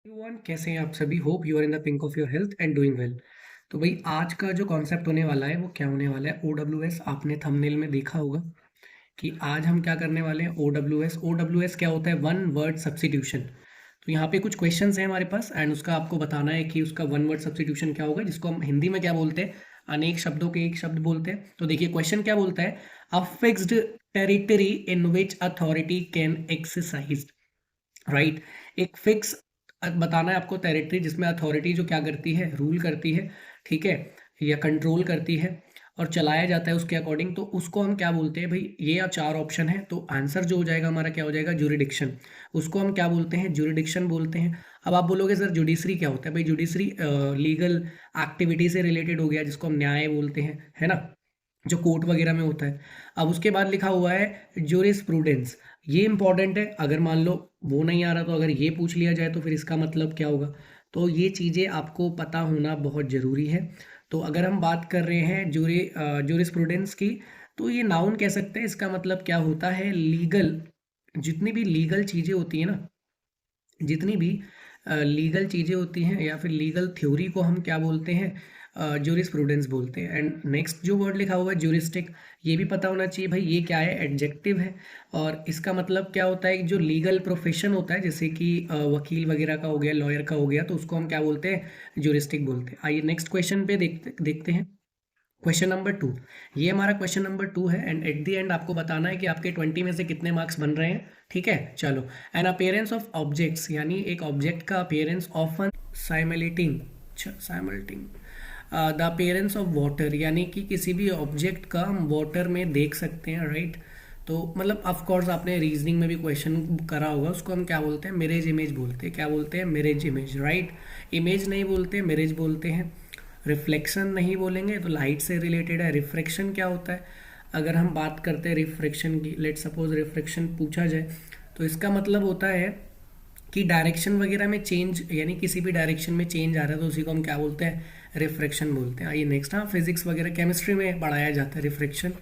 Everyone, कैसे हैं आप सभी। Hope you are in the pink of your health and doing well. तो भाई आज का जो कॉन्सेप्ट होने वाला है वो क्या होने वाला है, OWS। आपने थंबनेल में देखा होगा कि आज हम क्या करने वाले हैं। OWS क्या होता है? One word substitution. तो यहाँ पे कुछ क्वेश्चंस हैं हमारे पास एंड उसका आपको बताना है कि उसका वन वर्ड सब्स्टिट्यूशन क्या होगा, जिसको हम हिंदी में क्या बोलते हैं, अनेक शब्दों के एक शब्द बोलते हैं। तो देखिए क्वेश्चन क्या बोलता है, a fixed territory in which authority can exercise. Right. एक फिक्स बताना है आपको टेरिटरी जिसमें अथॉरिटी जो क्या करती है, रूल करती है, ठीक है, या कंट्रोल करती है और चलाया जाता है उसके अकॉर्डिंग। तो उसको हम क्या बोलते हैं भाई, ये अब चार ऑप्शन है तो आंसर जो हो जाएगा हमारा क्या हो जाएगा, जुरिडिक्शन। उसको हम क्या बोलते हैं, जुरिडिक्शन बोलते हैं। अब आप बोलोगे सर जुडिशरी क्या होता है? भाई जुडिशरी लीगल एक्टिविटी से रिलेटेड हो गया, जिसको हम न्याय बोलते हैं, है ना, जो कोर्ट वगैरह में होता है। अब उसके बाद लिखा हुआ है जूरिस्प्रूडेंस। ये इंपॉर्टेंट है, अगर मान लो वो नहीं आ रहा तो अगर ये पूछ लिया जाए तो फिर इसका मतलब क्या होगा। तो ये चीज़ें आपको पता होना बहुत ज़रूरी है। तो अगर हम बात कर रहे हैं जूरिस्प्रूडेंस की, तो ये नाउन कह सकते हैं। इसका मतलब क्या होता है, लीगल, जितनी भी लीगल चीज़ें होती हैं ना, जितनी भी लीगल चीज़ें होती हैं या फिर लीगल थ्योरी को हम क्या बोलते हैं, जूरिस्प्रूडेंस बोलते हैं। एंड नेक्स्ट जो वर्ड लिखा हुआ है ज्यूरिस्टिक, ये भी पता होना चाहिए भाई, ये क्या है, एडजेक्टिव है। और इसका मतलब क्या होता है, जो लीगल प्रोफेशन होता है जैसे कि वकील वगैरह का हो गया, लॉयर का हो गया, तो उसको हम क्या बोलते हैं, ज्यूरिस्टिक बोलते हैं। आइए नेक्स्ट क्वेश्चन पे देखते देखते हैं। क्वेश्चन नंबर 2, ये हमारा क्वेश्चन नंबर 2 है एंड एट द एंड आपको बताना है कि आपके 20 में से कितने मार्क्स बन रहे हैं, ठीक है। चलो, एन अपीयरेंस ऑफ ऑब्जेक्ट्स, यानी एक ऑब्जेक्ट का appearance often simulating simulating the appearance of water, यानी कि किसी भी ऑब्जेक्ट का हम वाटर में देख सकते हैं, राइट। तो मतलब ऑफ कोर्स आपने रीजनिंग में भी क्वेश्चन करा होगा, उसको हम क्या बोलते हैं, मिरेज इमेज बोलते हैं। क्या बोलते हैं, मिरेज इमेज, राइट। इमेज नहीं बोलते, मिरेज बोलते हैं। रिफ्लेक्शन नहीं बोलेंगे तो लाइट से रिलेटेड है। रिफ्रैक्शन क्या होता है, अगर हम बात करते हैं रिफ्रैक्शन की, लेट सपोज रिफ्रैक्शन पूछा जाए तो इसका मतलब होता है कि डायरेक्शन वगैरह में चेंज, यानी किसी भी डायरेक्शन में चेंज आ रहा है तो उसी को हम क्या बोलते हैं, रिफ्रैक्शन बोलते हैं। आइए नेक्स्ट, हाँ फिजिक्स वगैरह केमिस्ट्री में पढ़ाया जाता है रिफ्रैक्शन।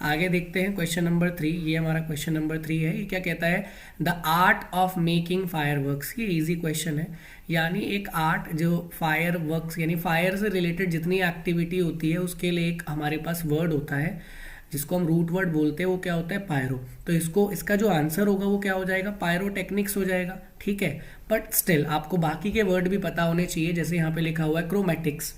आगे देखते हैं क्वेश्चन नंबर 3, ये हमारा क्वेश्चन नंबर 3 है। ये क्या कहता है, the art of making fireworks. ये इजी क्वेश्चन है, यानी एक आर्ट जो फायरवर्क्स, यानी फायर से रिलेटेड जितनी एक्टिविटी होती है उसके लिए एक हमारे पास वर्ड होता है जिसको हम रूट वर्ड बोलते हैं, वो क्या होता है, पायरो। तो इसको, इसका जो आंसर होगा वो क्या हो जाएगा, पायरोटेक्निक्स हो जाएगा, ठीक है। बट स्टिल आपको बाकी के वर्ड भी पता होने चाहिए, जैसे यहाँ पे लिखा हुआ है क्रोमैटिक्स।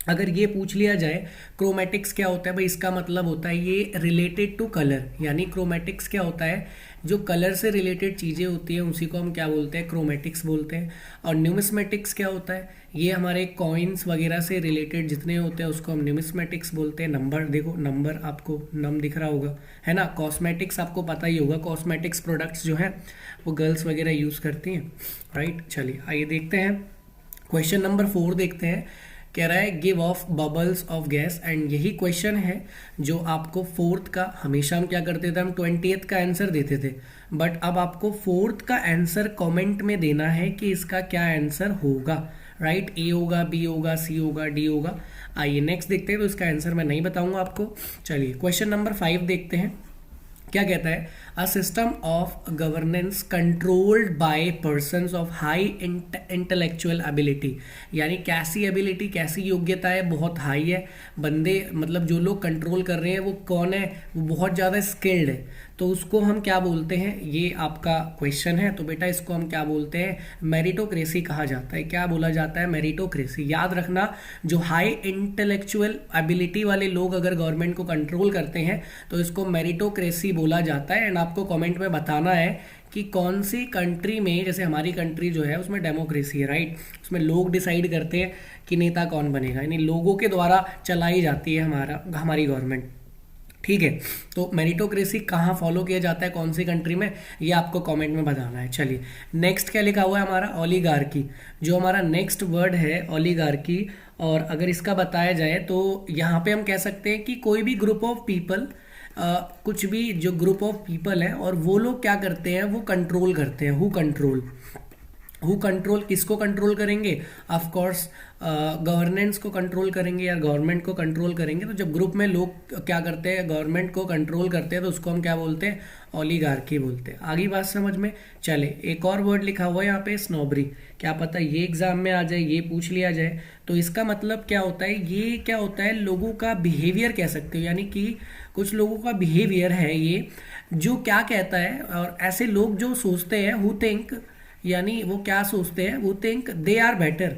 अगर ये पूछ लिया जाए क्रोमैटिक्स क्या होता है, भाई इसका मतलब होता है ये रिलेटेड टू कलर, यानी क्रोमैटिक्स क्या होता है, जो कलर से रिलेटेड चीज़ें होती हैं उसी को हम क्या बोलते हैं, क्रोमैटिक्स बोलते हैं। और न्यूमिस्मेटिक्स क्या होता है, ये हमारे कॉइन्स वगैरह से रिलेटेड जितने होते हैं उसको हम न्यूमिस्मेटिक्स बोलते हैं। नंबर देखो, नंबर आपको नम दिख रहा होगा, है ना। कॉस्मेटिक्स आपको पता ही होगा, कॉस्मेटिक्स प्रोडक्ट्स जो हैं वो गर्ल्स वगैरह यूज़ करती हैं, राइट। चलिए आइए देखते हैं क्वेश्चन नंबर 4 देखते हैं। कह रहा है give of bubbles of gas, and यही क्वेश्चन है जो आपको फोर्थ का, हमेशा हम क्या करते थे, हम 20th का आंसर देते थे, बट अब आपको फोर्थ का आंसर कमेंट में देना है कि इसका क्या आंसर होगा, राइट। ए होगा, बी होगा, सी होगा, डी होगा। आइए नेक्स्ट देखते हैं, तो इसका आंसर मैं नहीं बताऊंगा आपको। चलिए क्वेश्चन नंबर 5 देखते हैं। क्या कहता है, a system of governance controlled by persons of high intellectual ability, यानी कैसी एबिलिटी, कैसी योग्यता है, बहुत हाई है। बंदे मतलब जो लोग कंट्रोल कर रहे हैं वो कौन है, वो बहुत ज़्यादा स्किल्ड है, तो उसको हम क्या बोलते हैं, ये आपका क्वेश्चन है। तो बेटा इसको हम क्या बोलते हैं, मेरिटोक्रेसी कहा जाता है। क्या बोला जाता है, मेरिटोक्रेसी। याद रखना, जो हाई इंटेलेक्चुअल एबिलिटी वाले लोग अगर गवर्नमेंट को कंट्रोल करते हैं तो इसको मेरिटोक्रेसी बोला जाता है। एंड आपको कमेंट में बताना है कि कौन सी कंट्री में, जैसे हमारी कंट्री जो है उसमें डेमोक्रेसी है, राइट। उसमें लोग डिसाइड करते हैं कि नेता कौन बनेगा, यानी लोगों के द्वारा चलाई जाती है हमारी गवर्नमेंट, ठीक है। तो मेरिटोक्रेसी कहाँ फॉलो किया जाता है, कौन सी कंट्री में, ये आपको कमेंट में बताना है। चलिए नेक्स्ट क्या लिखा हुआ है हमारा, ओलिगार्की। जो हमारा नेक्स्ट वर्ड है ओलिगार्की, और अगर इसका बताया जाए तो यहाँ पे हम कह सकते हैं कि कोई भी ग्रुप ऑफ पीपल, कुछ भी जो ग्रुप ऑफ पीपल है और वो लोग क्या करते हैं, वो कंट्रोल करते हैं, हु कंट्रोल। हु कंट्रोल, किसको कंट्रोल करेंगे? ऑफ कोर्स गवर्नेंस को कंट्रोल करेंगे या गवर्नमेंट को कंट्रोल करेंगे। तो जब ग्रुप में लोग क्या करते हैं, गवर्नमेंट को कंट्रोल करते हैं, तो उसको हम क्या बोलते हैं? ओलिगार्की बोलते हैं। आगे बात समझ में? चले, एक और वर्ड लिखा हुआ है यहाँ पे, स्नोबरी। क्या पता ये एग्जाम में आ जाए, ये पूछ लिया जाए। तो इसका मतलब क्या होता है? ये क्या होता है? लोगों का बिहेवियर कह सकते हो, यानी कि कुछ लोगों का बिहेवियर है ये, जो क्या कहता है। और ऐसे लोग जो सोचते हैं, हु थिंक, यानी वो क्या सोचते हैं? वो think they are better,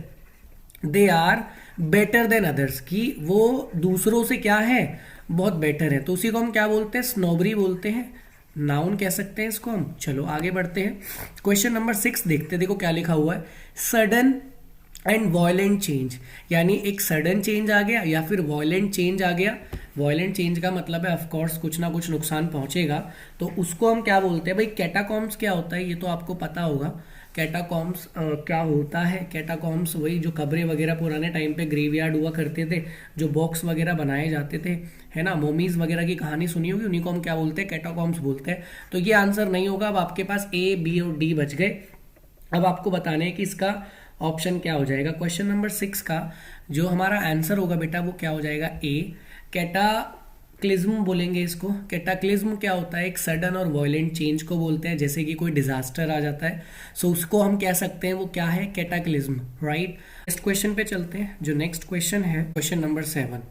they are better than others, कि वो दूसरों से क्या है? बहुत बेटर है। तो उसी को हम क्या बोलते हैं? स्नोबरी बोलते हैं। नाउन कह सकते हैं इसको हम। चलो आगे बढ़ते हैं। क्वेश्चन नंबर 6 देखते हैं। देखो क्या लिखा हुआ है, सडन एंड वॉयलेंट चेंज, यानी एक सडन चेंज आ गया या फिर वॉयलेंट चेंज आ गया। वॉयलेंट चेंज का मतलब है ऑफकोर्स कुछ ना कुछ नुकसान पहुंचेगा, तो उसको हम क्या बोलते हैं भाई? कैटाकॉम्स क्या होता है? ये तो आपको पता होगा। कैटाकॉम्स क्या होता है? कैटाकॉम्स वही जो कब्रें वगैरह पुराने टाइम पे ग्रेवयार्ड हुआ करते थे, जो बॉक्स वगैरह बनाए जाते थे, है ना, मोमीज वगैरह की कहानी सुनी होगी, उन्हीं को हम क्या बोलते हैं? कैटाकॉम्स बोलते हैं। तो ये आंसर नहीं होगा। अब आपके पास ए, बी और डी बच गए। अब आपको बताना है कि इसका ऑप्शन क्या हो जाएगा। क्वेश्चन नंबर 6 का जो हमारा आंसर होगा बेटा, वो क्या हो जाएगा? ए, कैटाक्लिज्म बोलेंगे इसको। कैटाक्लिज्म क्या होता है? एक सडन और वायलेंट चेंज को बोलते हैं, जैसे कि कोई डिजास्टर आ जाता है, सो उसको हम कह सकते हैं वो क्या है? Cataclysm, right. नेक्स्ट क्वेश्चन पे चलते हैं। जो नेक्स्ट क्वेश्चन है, क्वेश्चन नंबर 7।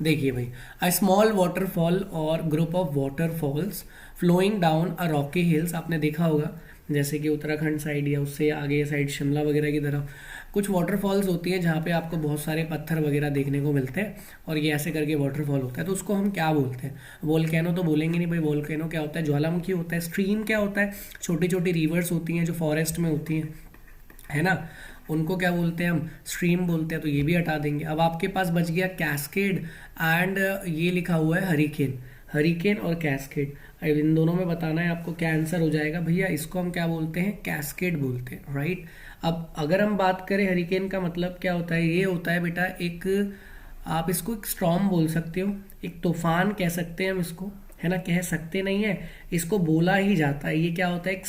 देखिए भाई, अ स्मॉल वाटरफॉल और group of waterfalls flowing down a rocky hills, आपने देखा होगा जैसे कि उत्तराखंड साइड या उससे आगे साइड शिमला वगैरह की तरफ कुछ वाटरफॉल्स होती हैं जहाँ पे आपको बहुत सारे पत्थर वगैरह देखने को मिलते हैं, और ये ऐसे करके वाटरफॉल होता है। तो उसको हम क्या बोलते हैं? वोल्केनो तो बोलेंगे नहीं भाई। वोल्केनो क्या होता है? ज्वालामुखी होता है। स्ट्रीम क्या होता है? छोटी छोटी रिवर्स होती हैं जो फॉरेस्ट में होती हैं, है ना, उनको क्या बोलते हैं? हम स्ट्रीम बोलते हैं। तो ये भी हटा देंगे। अब आपके पास बच गया कैस्केड एंड ये लिखा हुआ है हरिकेन। हरिकेन और कैस्केड, अब इन दोनों में बताना है आपको क्या आंसर हो जाएगा भैया। इसको हम क्या बोलते हैं? कैस्केड बोलते हैं, राइट। अब अगर हम बात करें हरिकेन का मतलब क्या होता है, ये होता है बेटा एक, आप इसको एक स्टॉर्म बोल सकते हो, एक तूफान कह सकते हैं हम इसको, है ना। कह सकते नहीं है, इसको बोला ही जाता है। ये क्या होता है? एक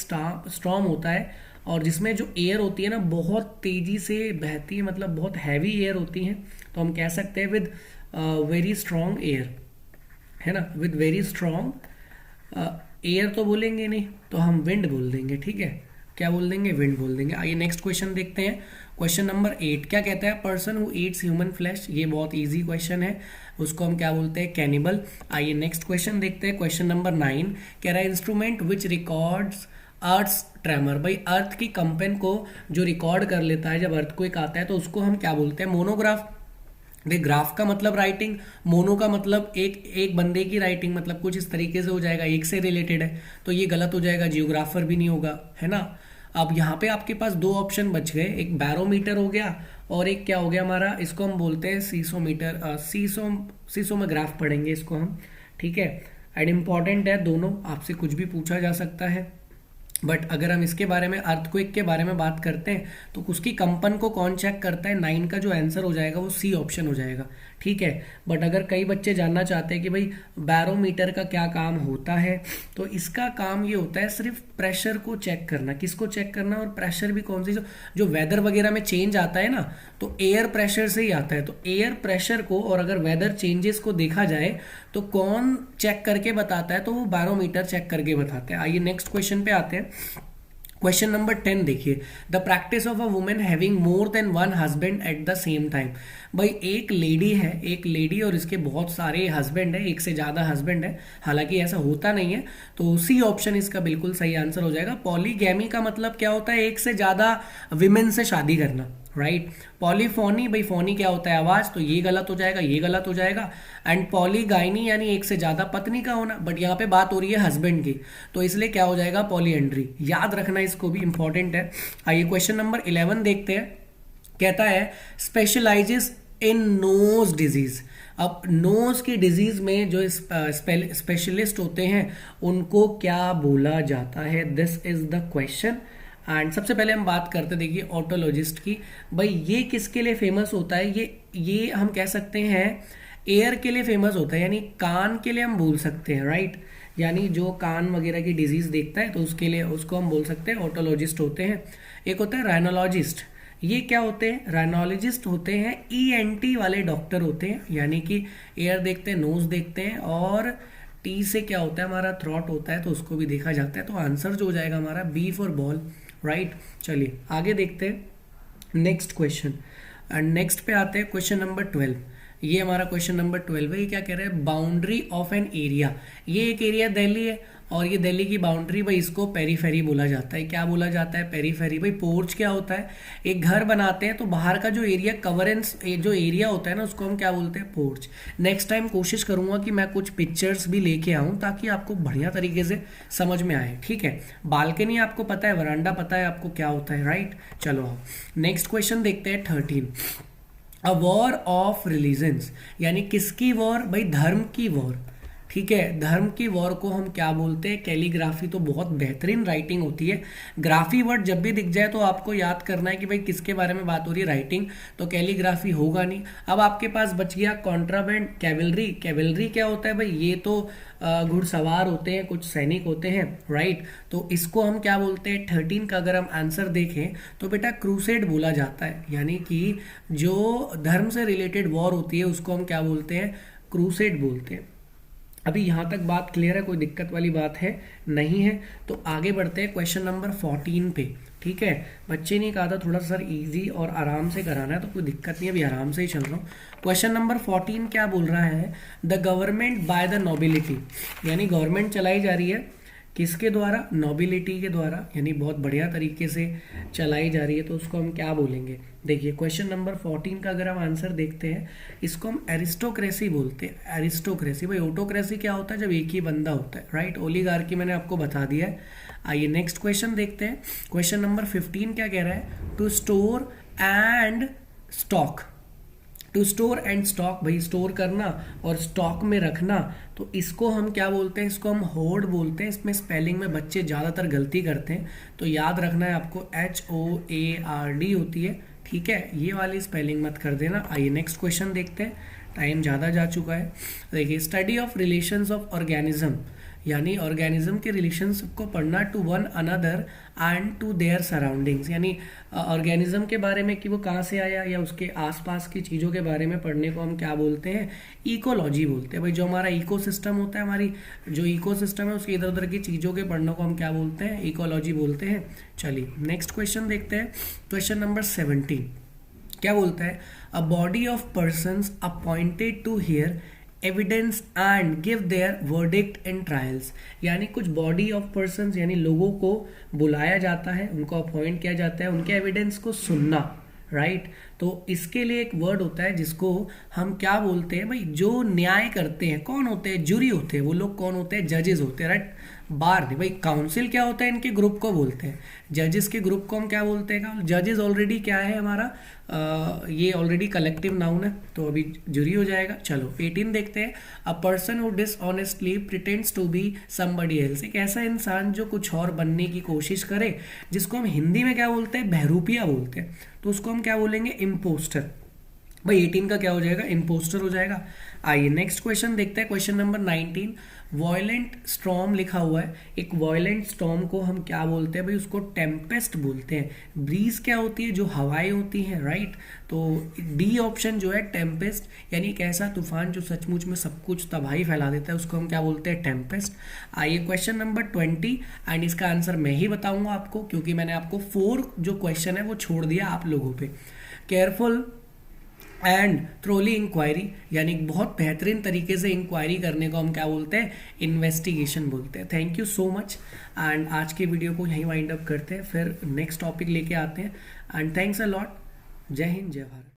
स्टॉर्म होता है, और जिसमें जो एयर होती है ना बहुत तेजी से बहती है, मतलब बहुत हैवी एयर होती है। तो हम कह सकते हैं विद वेरी स्ट्रॉन्ग एयर, है ना, विद वेरी स्ट्रॉन्ग एयर तो बोलेंगे नहीं, तो हम विंड बोल देंगे, ठीक है। क्या बोल देंगे? विंड बोल देंगे। आइए नेक्स्ट क्वेश्चन देखते हैं। क्वेश्चन नंबर 8 क्या कहता है? Person who Yeats human flesh. ये बहुत इजी क्वेश्चन है, उसको हम क्या बोलते हैं? कैनिबल। आइए नेक्स्ट क्वेश्चन देखते हैं। क्वेश्चन नंबर 9 कह रहा है instrument which records earth's tremor. भाई अर्थ की कंपन को जो रिकॉर्ड कर लेता है जब अर्थक्वेक आता है, तो उसको हम क्या बोलते हैं? मोनोग्राफ। देख, ग्राफ का मतलब राइटिंग, मोनो का मतलब एक एक बंदे की राइटिंग, मतलब कुछ इस तरीके से हो जाएगा, एक से रिलेटेड है, तो ये गलत हो जाएगा, जियोग्राफर भी नहीं होगा, है ना। अब यहाँ पे आपके पास दो ऑप्शन बच गए, एक बैरोमीटर हो गया और एक क्या हो गया हमारा, इसको हम बोलते हैं सीसोमीटर। सीसो में ग्राफ पढ़ेंगे इसको हम, ठीक है। एंड इम्पॉर्टेंट है दोनों, आपसे कुछ भी पूछा जा सकता है। बट अगर हम इसके बारे में, अर्थक्वेक के बारे में बात करते हैं, तो उसकी कंपन को कौन चेक करता है? 9 का जो आंसर हो जाएगा वो सी ऑप्शन हो जाएगा, ठीक है। बट अगर कई बच्चे जानना चाहते हैं कि भाई बैरोमीटर का क्या काम होता है, तो इसका काम ये होता है सिर्फ प्रेशर को चेक करना। किसको चेक करना? और प्रेशर भी कौन सी, जो वेदर वगैरह में चेंज आता है ना, तो एयर प्रेशर से ही आता है। तो एयर प्रेशर को, और अगर वेदर चेंजेस को देखा जाए तो कौन चेक करके बताता है? तो वो बैरोमीटर चेक करके बताते हैं। आइए नेक्स्ट क्वेश्चन पे आते हैं। क्वेश्चन नंबर 10 देखिए, the practice of a women having more than one husband at the same time. भाई एक लेडी है, एक लेडी और इसके बहुत सारे हस्बैंड है, एक से ज्यादा हस्बैंड है, हालांकि ऐसा होता नहीं है, तो सी ऑप्शन इसका बिल्कुल सही आंसर हो जाएगा। पॉलीगैमी का मतलब क्या होता है? एक से ज्यादा विमेन से शादी करना, राइट। पॉलीफोनी, भाई फोनी क्या होता है? आवाज, तो ये गलत हो जाएगा, ये गलत हो जाएगा। एंड पॉलीगाइनी यानी एक से ज्यादा पत्नी का होना, बट यहाँ पे बात हो रही है हस्बैंड की, तो इसलिए क्या हो जाएगा? पॉलीएंड्री। याद रखना, इसको भी इंपॉर्टेंट है। आइए क्वेश्चन नंबर 11 देखते हैं। कहता है स्पेशलाइजेस इन नोज डिजीज। अब नोज की डिजीज में जो स्पेशलिस्ट होते हैं उनको क्या बोला जाता है? This is the question. And सबसे पहले हम बात करते, देखिए, ऑटोलॉजिस्ट की। भाई ये किसके लिए फेमस होता है? ये हम कह सकते हैं एयर के लिए फेमस होता है, यानी कान के लिए हम बोल सकते हैं, राइट। यानी जो कान वगैरह की डिजीज देखता है तो उसके लिए उसको हम बोल सकते हैं ऑटोलॉजिस्ट होते हैं। एक होता है राइनोलॉजिस्ट। ये क्या होते हैं? राइनोलॉजिस्ट होते हैं ईएनटी वाले डॉक्टर होते हैं, यानी कि एयर देखते हैं, नोज देखते हैं, और टी से क्या होता है हमारा थ्रॉट होता है, तो उसको भी देखा जाता है। तो आंसर जो हो जाएगा हमारा बी फॉर बॉल, राइट। चलिए आगे देखते हैं नेक्स्ट क्वेश्चन। एंड नेक्स्ट पे आते हैं क्वेश्चन नंबर 12। ये हमारा क्वेश्चन नंबर 12 है। ये क्या कह रहा है? Boundary of an area. ये एक एरिया दिल्ली है और ये दिल्ली की बाउंड्री, भाई इसको पेरीफेरी बोला जाता है। क्या बोला जाता है? पेरीफेरी। भाई पोर्च क्या होता है? एक घर बनाते हैं तो बाहर का जो एरिया कवरेंस जो एरिया होता है ना, उसको हम क्या बोलते हैं? पोर्च। नेक्स्ट टाइम कोशिश करूंगा कि मैं कुछ पिक्चर्स भी लेके आऊं ताकि आपको बढ़िया तरीके से समझ में आए, ठीक है। बालकनी आपको पता है, वरांडा पता है आपको क्या होता है, राइट। चलो आओ नेक्स्ट क्वेश्चन देखते हैं 13। अ वॉर ऑफ रिलीजन्स, यानी किसकी वॉर? भाई धर्म की वॉर, ठीक है। धर्म की वॉर को हम क्या बोलते हैं? कैलीग्राफी। तो बहुत बेहतरीन राइटिंग होती है। ग्राफी वर्ड जब भी दिख जाए तो आपको याद करना है कि भाई किसके बारे में बात हो रही है, राइटिंग, तो कैलीग्राफी होगा नहीं। अब आपके पास बच गया कॉन्ट्राबैंड कैवलरी। कैवलरी क्या होता है? भाई ये तो घुड़सवार होते हैं, कुछ सैनिक होते हैं, राइट। तो इसको हम क्या बोलते हैं? 13 का अगर हम आंसर देखें तो बेटा क्रूसेड बोला जाता है, यानी कि जो धर्म से रिलेटेड वॉर होती है उसको हम क्या बोलते हैं? क्रूसेड बोलते हैं। अभी यहाँ तक बात क्लियर है? कोई दिक्कत वाली बात है? नहीं है। तो आगे बढ़ते हैं क्वेश्चन नंबर 14 पे, ठीक है। बच्चे ने कहा था थोड़ा सा सर इजी और आराम से कराना है, तो कोई दिक्कत नहीं है, अभी आराम से ही चल रहा हूँ। क्वेश्चन नंबर 14 क्या बोल रहा है? The government by the nobility, यानी गवर्नमेंट चलाई जा रही है किसके द्वारा? नोबिलिटी के द्वारा, यानी बहुत बढ़िया तरीके से चलाई जा रही है। तो उसको हम क्या बोलेंगे? देखिए क्वेश्चन नंबर 14 का अगर हम आंसर देखते हैं, इसको हम एरिस्टोक्रेसी बोलते हैं। एरिस्टोक्रेसी। भाई ऑटोक्रेसी क्या होता है? जब एक ही बंदा होता है, राइट। ओलिगार्की मैंने आपको बता दिया है। आइए नेक्स्ट क्वेश्चन देखते हैं। क्वेश्चन नंबर 15 क्या कह रहा है? To store and stock. To store and stock, भाई स्टोर करना और स्टॉक में रखना, तो इसको हम क्या बोलते हैं? इसको हम होर्ड बोलते हैं। इसमें स्पेलिंग में बच्चे ज़्यादातर गलती करते हैं, तो याद रखना है आपको, HOARD होती है, ठीक है। ये वाली स्पेलिंग मत कर देना। आइए नेक्स्ट क्वेश्चन देखते हैं, टाइम ज़्यादा जा चुका है। देखिए study of relations of organism, यानी ऑर्गेनिज्म के रिलेशंस को पढ़ना to one another and to their surroundings, यानी ऑर्गेनिज्म के बारे में कि वो कहाँ से आया या उसके आसपास की चीज़ों के बारे में पढ़ने को हम क्या बोलते हैं? इकोलॉजी बोलते हैं। भाई जो हमारा इकोसिस्टम होता है, हमारी जो इकोसिस्टम है उसके इधर उधर की चीज़ों के पढ़ने को हम क्या बोलते हैं? इकोलॉजी बोलते हैं। चलिए नेक्स्ट क्वेश्चन देखते हैं। क्वेश्चन नंबर 17 क्या बोलता है? A body of persons appointed to hear evidence and give their verdict in trials, यानी कुछ बॉडी ऑफ पर्सन्स यानी लोगों को बुलाया जाता है, उनको अपॉइंट किया जाता है उनके एविडेंस को सुनना, राइट। तो इसके लिए एक वर्ड होता है जिसको हम क्या बोलते हैं? भाई जो न्याय करते हैं कौन होते हैं? जूरी होते हैं। वो लोग कौन होते हैं? जजेस होते हैं, राइट। बार नहीं, भाई काउंसिल क्या होता है? इनके ग्रुप को बोलते हैं। जजेस के ग्रुप को हम क्या बोलते हैं? जजेस ऑलरेडी क्या है हमारा? ये ऑलरेडी कलेक्टिव नाउन है, तो अभी जूरी हो जाएगा। चलो 18 देखते हैं। A person who dishonestly pretends to be somebody else, एक ऐसा इंसान जो कुछ और बनने की कोशिश करे, जिसको हम हिंदी में क्या बोलते हैं? बहरूपिया बोलते हैं। तो उसको हम क्या बोलेंगे? इम्पोस्टर। भाई 18 का क्या हो जाएगा? इम्पोस्टर हो जाएगा। आइए नेक्स्ट क्वेश्चन देखते हैं। क्वेश्चन नंबर 19 वॉयलेंट स्टॉर्म लिखा हुआ है। एक वॉयलेंट स्टॉर्म को हम क्या बोलते हैं? भाई उसको टेम्पेस्ट बोलते हैं। ब्रीज क्या होती है? जो हवाएं होती हैं, राइट। तो डी ऑप्शन जो है टेम्पेस्ट, यानी एक ऐसा तूफान जो सचमुच में सब कुछ तबाही फैला देता है, उसको हम क्या बोलते हैं? टेम्पेस्ट। आइए क्वेश्चन नंबर 20 एंड इसका आंसर मैं ही बताऊंगा आपको, क्योंकि मैंने आपको 4 जो क्वेश्चन है वो छोड़ दिया आप लोगों पे। केयरफुल एंड थ्रोली इंक्वायरी, यानी बहुत बेहतरीन तरीके से इंक्वायरी करने को हम क्या बोलते हैं? इन्वेस्टिगेशन बोलते हैं। Thank you so much. And आज के वीडियो को यहीं वाइंड अप करते हैं, फिर नेक्स्ट टॉपिक लेके आते हैं। And thanks a lot. जय हिंद, जय भारत।